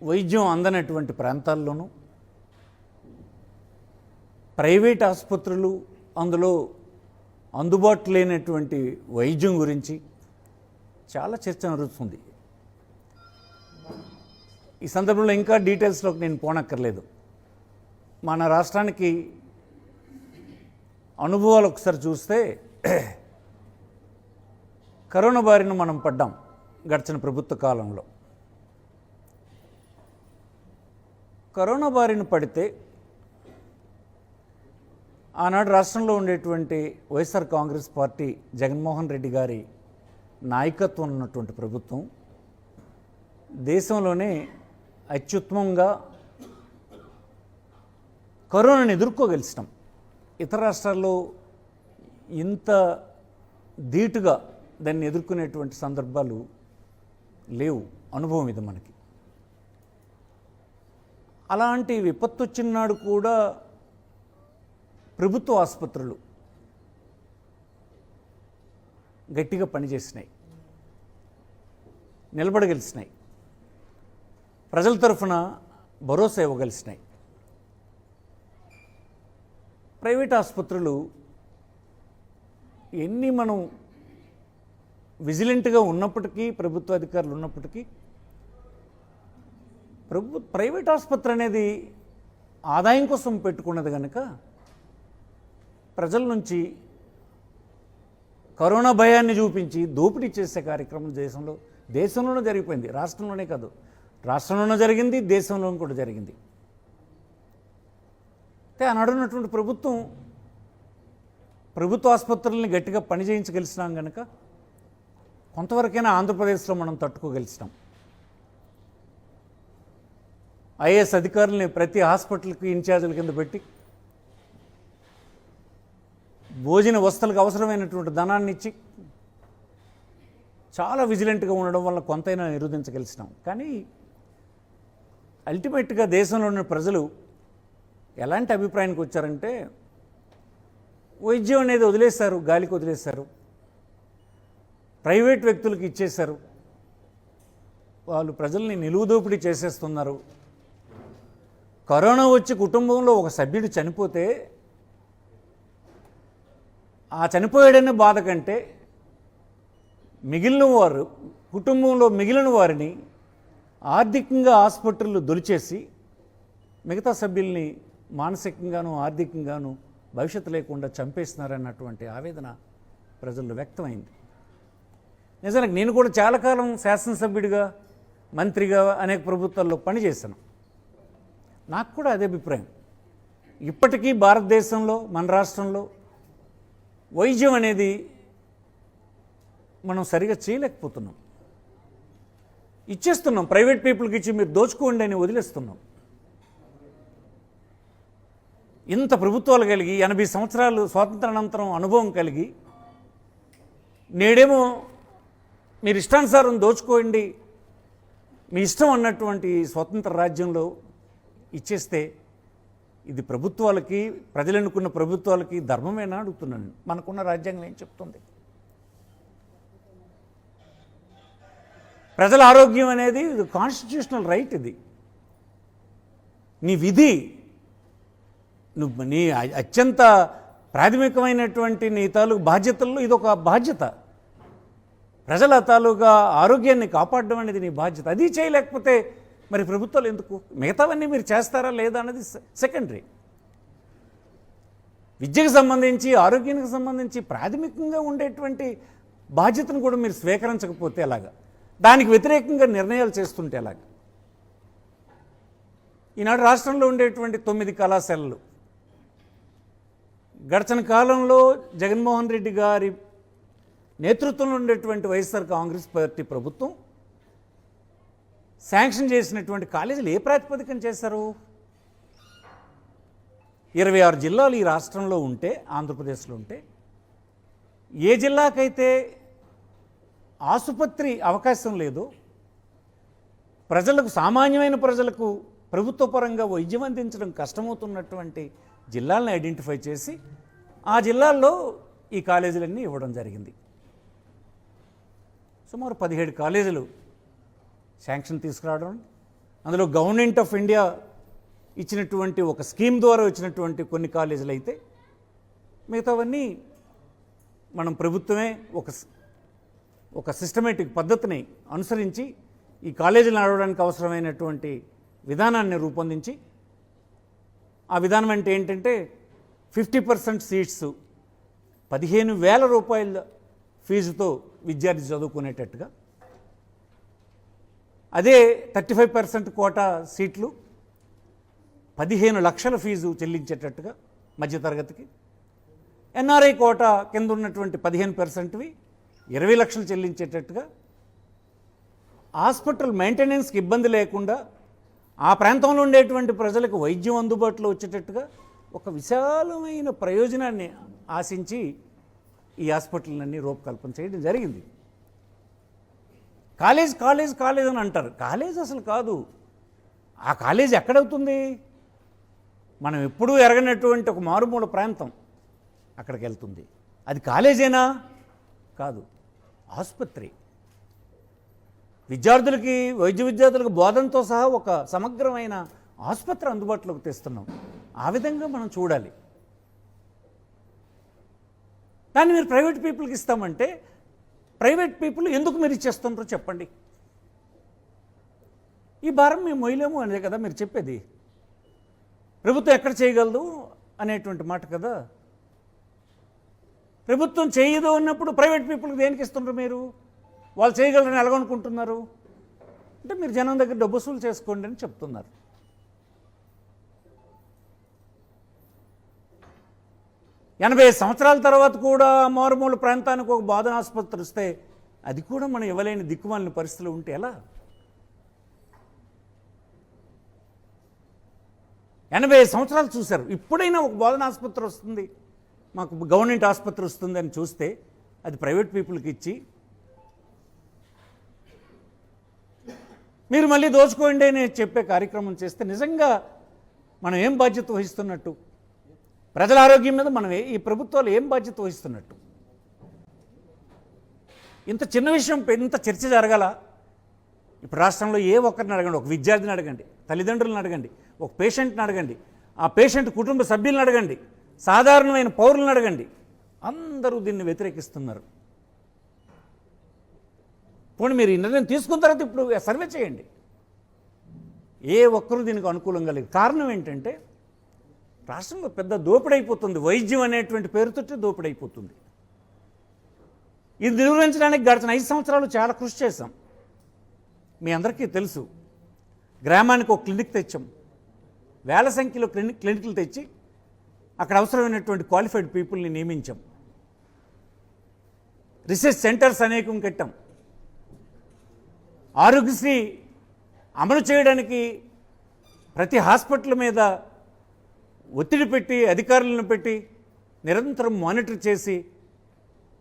వైద్యం అందనటువంటి ప్రాంతాల్లోనూ ప్రైవేట్ ఆసుపత్రులు అందులో అందుబాటు లేనటువంటి వైద్యం గురించి చాలా చర్చ నడుస్తుంది. ఈ సందర్భంలో ఇంకా డీటెయిల్స్లోకి నేను పోనక్కర్లేదు. మన రాష్ట్రానికి అనుభవాలు ఒకసారి చూస్తే కరోనా బారిన మనం పడ్డాం గడిచిన ప్రభుత్వ కాలంలో. కరోనా బారిన పడితే ఆనాడు రాష్ట్రంలో ఉండేటువంటి వైఎస్ఆర్ కాంగ్రెస్ పార్టీ జగన్మోహన్ రెడ్డి గారి నాయకత్వం ఉన్నటువంటి ప్రభుత్వం దేశంలోనే అత్యుత్తమంగా కరోనాను ఎదుర్కోగలిసినాం. ఇతర రాష్ట్రాల్లో ఇంత ధీటుగా దాన్ని ఎదుర్కొనేటువంటి సందర్భాలు లేవు. అనుభవం ఇది మనకి. అలాంటి విపత్తు వచ్చినాడు కూడా ప్రభుత్వ ఆసుపత్రులు గట్టిగా పనిచేసినాయి, నిలబడగలిసినాయి, ప్రజల తరఫున భరోసా ఇవ్వగలిసినాయి. ప్రైవేట్ ఆసుపత్రులు ఎన్ని మనం విజిలెంట్గా ఉన్నప్పటికీ, ప్రభుత్వ అధికారులు ఉన్నప్పటికీ, ప్రైవేట్ ఆసుపత్రి అనేది ఆదాయం కోసం పెట్టుకున్నది కనుక ప్రజల నుంచి కరోనా భయాన్ని చూపించి దోపిడీ చేసే కార్యక్రమం దేశంలోనే జరిగిపోయింది. రాష్ట్రంలోనే కాదు, రాష్ట్రంలోనే జరిగింది, దేశంలో కూడా జరిగింది. అయితే ఆనాడు ఉన్నటువంటి ప్రభుత్వ ఆసుపత్రుల్ని గట్టిగా పనిచేయించగలిసినాం కనుక కొంతవరకైనా ఆంధ్రప్రదేశ్లో మనం తట్టుకోగలిసినాం. ఐఏఎస్ అధికారులని ప్రతి హాస్పిటల్కి ఇన్ఛార్జీల కింద పెట్టి భోజన వస్తువులకు అవసరమైనటువంటి ధనాన్ని ఇచ్చి చాలా విజిలెంట్గా ఉండడం వల్ల కొంతైనా నిరోధించగలిసినాం. కానీ అల్టిమేట్గా దేశంలో ఉన్న ప్రజలు ఎలాంటి అభిప్రాయానికి వచ్చారంటే వైద్యం అనేది వదిలేశారు, గాలికి వదిలేశారు, ప్రైవేట్ వ్యక్తులకు ఇచ్చేశారు, వాళ్ళు ప్రజల్ని నిలువుదోపిడీ చేసేస్తున్నారు. కరోనా వచ్చి కుటుంబంలో ఒక సభ్యుడు చనిపోతే ఆ చనిపోయాడనే బాధ కంటే మిగిలిన వారు, కుటుంబంలో మిగిలిన వారిని ఆర్థికంగా ఆసుపత్రులు దొలిచేసి మిగతా సభ్యుల్ని మానసికంగాను ఆర్థికంగాను భవిష్యత్తు లేకుండా చంపేస్తున్నారన్నటువంటి ఆవేదన ప్రజల్లో వ్యక్తమైంది. నిజానికి నేను కూడా చాలా కాలం శాసనసభ్యుడిగా, మంత్రిగా అనేక ప్రభుత్వాల్లో పనిచేశాను. నాకు కూడా అదే అభిప్రాయం. ఇప్పటికీ భారతదేశంలో, మన రాష్ట్రంలో వైద్యం అనేది మనం సరిగా చేయలేకపోతున్నాం. ఇచ్చేస్తున్నాం, ప్రైవేట్ పీపుల్కి ఇచ్చి మీరు దోచుకోండి అని వదిలేస్తున్నాం. ఇంత ప్రభుత్వాలు కలిగి 80 సంవత్సరాలు స్వాతంత్రానంతరం అనుభవం కలిగి నేడేమో మీరు ఇష్టానుసారం దోచుకోండి, మీ ఇష్టం అన్నటువంటి స్వతంత్ర రాజ్యంలో ఇచ్చేస్తే ఇది ప్రభుత్వాలకి, ప్రజలు ఎన్నుకున్న ప్రభుత్వాలకి ధర్మమేనా అడుగుతున్నాను. మనకున్న రాజ్యాంగం ఏం చెప్తుంది? ప్రజల ఆరోగ్యం అనేది కాన్స్టిట్యూషనల్ రైట్. ఇది నీ విధి, నీ అత్యంత ప్రాథమికమైనటువంటి నీ తాలూకు బాధ్యతల్లో ఇదొక బాధ్యత. ప్రజల తాలూకా ఆరోగ్యాన్ని కాపాడడం అనేది నీ బాధ్యత. అది చేయలేకపోతే మరి ప్రభుత్వాలు ఎందుకు? మిగతావన్నీ మీరు చేస్తారా లేదా అనేది సెకండరీ. విద్యకు సంబంధించి, ఆరోగ్యానికి సంబంధించి ప్రాథమికంగా ఉండేటువంటి బాధ్యతను కూడా మీరు స్వీకరించకపోతే ఎలాగా? దానికి వ్యతిరేకంగా నిర్ణయాలు చేస్తుంటే ఎలాగా? ఈనాడు రాష్ట్రంలో ఉండేటువంటి 9 కళాశాలలు గడిచిన కాలంలో జగన్మోహన్ రెడ్డి గారి నేతృత్వంలో ఉండేటువంటి వైఎస్ఆర్ కాంగ్రెస్ పార్టీ ప్రభుత్వం శాంక్షన్ చేసినటువంటి కాలేజీలు ఏ ప్రాతిపదికన చేశారు? 26 జిల్లాలు ఈ రాష్ట్రంలో ఉంటే, ఆంధ్రప్రదేశ్లో ఉంటే, ఏ జిల్లాకైతే ఆసుపత్రి అవకాశం లేదో, ప్రజలకు, సామాన్యమైన ప్రజలకు ప్రభుత్వ పరంగా వైద్యం అందించడం కష్టమవుతున్నటువంటి జిల్లాలను ఐడెంటిఫై చేసి ఆ జిల్లాల్లో ఈ కాలేజీలన్నీ ఇవ్వడం జరిగింది. సుమారు 17 కాలేజీలు శాంక్షన్ తీసుకురావడం, అందులో గవర్నమెంట్ ఆఫ్ ఇండియా ఇచ్చినటువంటి ఒక స్కీమ్ ద్వారా వచ్చినటువంటి కొన్ని కాలేజీలు అయితే, మిగతావన్నీ మనం ప్రభుత్వమే ఒక సిస్టమేటిక్ పద్ధతిని అనుసరించి ఈ కాలేజీలు నడవడానికి అవసరమైనటువంటి విధానాన్ని రూపొందించి, ఆ విధానం అంటే ఏంటంటే 50% సీట్స్ 15,000 రూపాయల ఫీజుతో విద్యార్థి చదువుకునేటట్టుగా, అదే 35% కోటా సీట్లు 15 లక్షల ఫీజు చెల్లించేటట్టుగా మధ్యతరగతికి, ఎన్ఆర్ఐ కోటా కింద ఉన్నటువంటి 15%వి 20 లక్షలు చెల్లించేటట్టుగా, హాస్పిటల్ మెయింటెనెన్స్కి ఇబ్బంది లేకుండా ఆ ప్రాంతంలో ఉండేటువంటి ప్రజలకు వైద్యం అందుబాటులో వచ్చేటట్టుగా ఒక విశాలమైన ప్రయోజనాన్ని ఆశించి ఈ హాస్పిటల్ని రూపకల్పన చేయడం జరిగింది. కాలేజ్ కాలేజ్ కాలేజ్ అని అంటారు. కాలేజ్ అసలు కాదు. ఆ కాలేజ్ ఎక్కడవుతుంది? మనం ఎప్పుడూ ఎరగనటువంటి ఒక మారుమూల ప్రాంతం అక్కడికి వెళ్తుంది. అది కాలేజేనా? కాదు, ఆసుపత్రి. విద్యార్థులకి, వైద్య విద్యార్థులకు బోధనతో సహా ఒక సమగ్రమైన ఆసుపత్రి అందుబాటులోకి తెస్తున్నాం. ఆ విధంగా మనం చూడాలి. దాన్ని మీరు ప్రైవేట్ పీపుల్కి ఇస్తామంటే, ప్రైవేట్ పీపుల్ ఎందుకు మీరు ఇచ్చేస్తున్నారో చెప్పండి. ఈ భారం మేము మొయ్యలేము అనే కదా మీరు చెప్పేది. ప్రభుత్వం ఎక్కడ చేయగలదు అనేటువంటి మాట కదా. ప్రభుత్వం చేయదు అన్నప్పుడు ప్రైవేట్ పీపుల్కి దేనికి ఇస్తున్నారు మీరు? వాళ్ళు చేయగలరని ఎలాగనుకుంటున్నారు? అంటే మీరు జనం దగ్గర డబ్బు వసూలు చేసుకోండి అని చెప్తున్నారు. ఎనభై సంవత్సరాల తర్వాత కూడా మారుమూల ప్రాంతానికి ఒక బోధన ఆసుపత్రి వస్తే అది కూడా మనం ఇవ్వలేని దిక్కుమాలిన పరిస్థితులు ఉంటే ఎలా? 80 సంవత్సరాలు చూశారు. ఇప్పుడైనా ఒక బోధన ఆసుపత్రి వస్తుంది, మాకు గవర్నమెంట్ ఆసుపత్రి వస్తుంది అని చూస్తే అది ప్రైవేట్ పీపుల్కి ఇచ్చి మీరు మళ్ళీ దోచుకోండి అని చెప్పే కార్యక్రమం చేస్తే నిజంగా మనం ఏం బాధ్యత వహిస్తున్నట్టు? ప్రజల ఆరోగ్యం మీద మనం ఈ ప్రభుత్వాలు ఏం బాధ్యత వహిస్తున్నట్టు? ఇంత చిన్న విషయం ఇంత చర్చ జరగాల? ఇప్పుడు రాష్ట్రంలో ఏ ఒక్కరిని అడగండి, ఒక విద్యార్థిని అడగండి, తల్లిదండ్రులను అడగండి, ఒక పేషెంట్ని అడగండి, ఆ పేషెంట్ కుటుంబ సభ్యులను అడగండి, సాధారణమైన పౌరులను అడగండి, అందరూ దీన్ని వ్యతిరేకిస్తున్నారు. పోనీ మీరు ఈ నిర్ణయం తీసుకున్న తర్వాత ఇప్పుడు సర్వే చేయండి. ఏ ఒక్కరూ దీనికి అనుకూలంగా లేదు. కారణం ఏంటంటే రాష్ట్రంలో పెద్ద దోపిడైపోతుంది. వైద్యం అనేటువంటి పేరుతోటి దోపిడైపోతుంది. ఇది నిర్వహించడానికి గడిచిన 5 సంవత్సరాలు చాలా కృషి చేశాం. మీ అందరికీ తెలుసు, గ్రామానికి ఒక క్లినిక్ తెచ్చాం. వేల సంఖ్యలో క్లినిక్లు తెచ్చి అక్కడ అవసరమైనటువంటి క్వాలిఫైడ్ పీపుల్ని నియమించాం. రీసెర్చ్ సెంటర్స్ అనేకం కట్టాం. ఆరోగ్యశ్రీ అమలు చేయడానికి ప్రతి హాస్పిటల్ మీద ఒత్తిడి పెట్టి, అధికారులను పెట్టి నిరంతరం మానిటర్ చేసి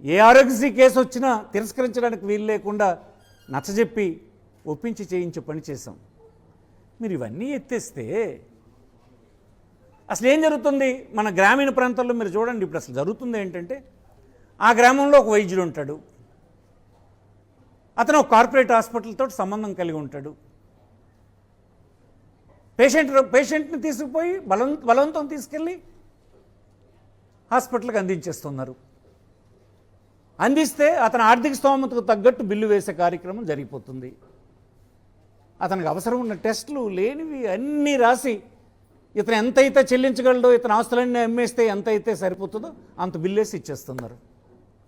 ఏ ఆరోగ్యశ్రీ కేసు వచ్చినా తిరస్కరించడానికి వీలు లేకుండా నచ్చజెప్పి ఒప్పించి చేయించే పని చేశాం. మీరు ఇవన్నీ ఎత్తేస్తే అసలు ఏం జరుగుతుంది? మన గ్రామీణ ప్రాంతాల్లో మీరు చూడండి. ఇప్పుడు అసలు జరుగుతుంది ఏంటంటే, ఆ గ్రామంలో ఒక వైద్యుడు ఉంటాడు, అతను ఒక కార్పొరేట్ హాస్పిటల్తో సంబంధం కలిగి ఉంటాడు. పేషెంట్ని తీసుకుపోయి బలవంతం తీసుకెళ్ళి హాస్పిటల్కి అందించేస్తున్నారు. అందిస్తే అతని ఆర్థిక స్తోమతకు తగ్గట్టు బిల్లు వేసే కార్యక్రమం జరిగిపోతుంది. అతనికి అవసరం ఉన్న టెస్టులు లేనివి అన్నీ రాసి ఇతను ఎంతైతే చెల్లించగలడో, ఇతని ఆస్తులన్నీ అమ్మేస్తే ఎంతైతే సరిపోతుందో అంత బిల్లు వేసి ఇచ్చేస్తున్నారు.